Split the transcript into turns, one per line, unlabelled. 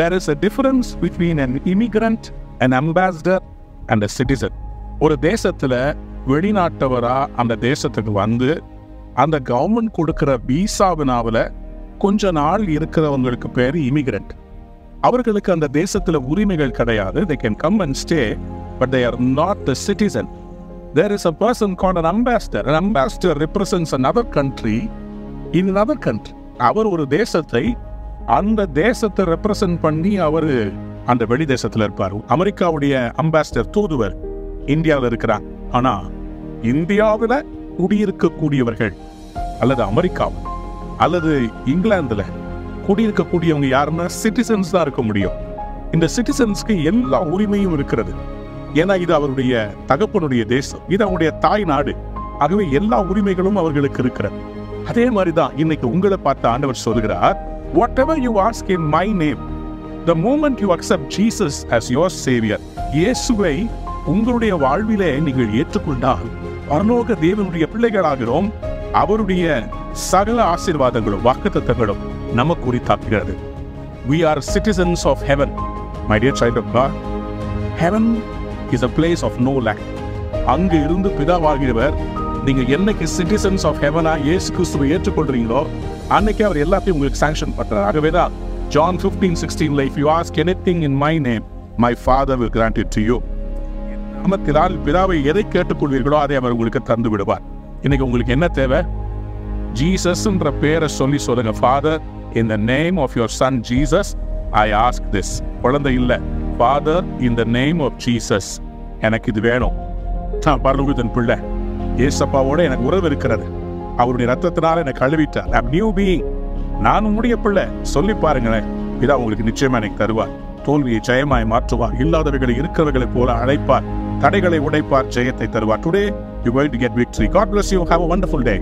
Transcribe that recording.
There is a difference between an immigrant, an ambassador and a citizen. ஒரு தேசத்துல வெளிநாட்டவரா அந்த தேசத்துக்கு வந்து அந்த கவர்மெண்ட் கொடுக்கிற விசாவினால கொஞ்ச நாள் இருக்கிறவங்களுக்கு பேரு இமிகிரண்ட். அவர்களுக்கு அந்த தேசத்துல உரிமைகள் கிடையாது. They can come and stay, but they are not the citizen. There is a person called an ambassador. An ambassador represents another country in another country. அவர் ஒரு தேசத்தை அந்த தேசத்தை ரெப்ரசன்ட் பண்ணி அவரு அந்த வெளி தேசத்துல இருப்பார். அமெரிக்காவுடைய அம்பாசிடர் தூதுவர் இந்தியாவில் இருக்கிறார். ஆனா இந்தியாவில் குடியிருக்கக்கூடியவர்கள் அல்லது அமெரிக்காவில் அல்லது இங்கிலாந்துல குடியிருக்கக்கூடியவங்க யாருன்னா சிட்டிசன்ஸ் தான் இருக்க முடியும். இந்த சிட்டிசன்ஸ்க்கு எல்லா உரிமையும் இருக்கிறது. ஏன்னா இது அவருடைய தகப்பனுடைய தேசம், இது அவருடைய தாய் நாடு. ஆகவே எல்லா உரிமைகளும் அவர்களுக்கு இருக்கிறது. அதே மாதிரிதான் இன்னைக்கு உங்களை பார்த்த ஆண்டவர் சொல்கிறார், whatever you ask in my name, the moment you accept Jesus as your savior, இயேசுவை உங்களுடைய வாழ்விலே நீங்கள் ஏற்றுக்கொண்டால் பரலோக தேவனுடைய பிள்ளைகளாகிறோம். அவருடைய சகல ஆசீர்வாதங்களும் வாக்குத்தத்தங்களும் நமக்கு உரித்தாக்குகிறது. We are citizens of heaven, my dear child of God. Heaven is a place of no lack. அங்கு இருந்து பிதாவாகிறவர் நீங்க என்னைக்கு சிட்டிசன்ஸ் ஆஃப் ஹெவனா இயேசு கிறிஸ்துவை ஏற்றுக்கொள்றீங்களோ அன்னைக்கு அவர் எல்லாத்தையும் உங்களுக்கு சாங்ஷன் பண்றார். ஆகவேதான் John 15:16 if you ask anything in my name, my Father will grant it to you. நாமத்தினால் பிதாவை எதை கேட்டுக்கொள்வீர்களோ அதை அவர் உங்களுக்கு தந்து விடுவார். இன்னைக்கு உங்களுக்கு என்ன தேவை? ஜீசஸ்ன்ற பேரை சொல்லி சொல்லுங்க. Father, in the name of your son Jesus, I ask this. குழந்தை இல்ல, Father, in the name of Jesus, எனக்கு இது வேணும். நான் பரலோகத்தின் பிள்ளை, ஏசப்பாவோட எனக்கு உறவு இருக்கிறது. அவருடைய ரத்தத்தினால என்னை கழுவிட்டார். I'm new being. நான் உங்களுடைய பிள்ளை சொல்லி பாருங்களேன். பிதா உங்களுக்கு நிச்சயமா எனக்கு தருவார். தோல்வியை ஜெயமாய் மாற்றுவார். இல்லாதவைகளை இருக்கிறவர்களை போல அழைப்பார். தடைகளை உடைப்பார். ஜெயத்தை தருவார். Today you're going to get victory. God bless you. Have a wonderful day.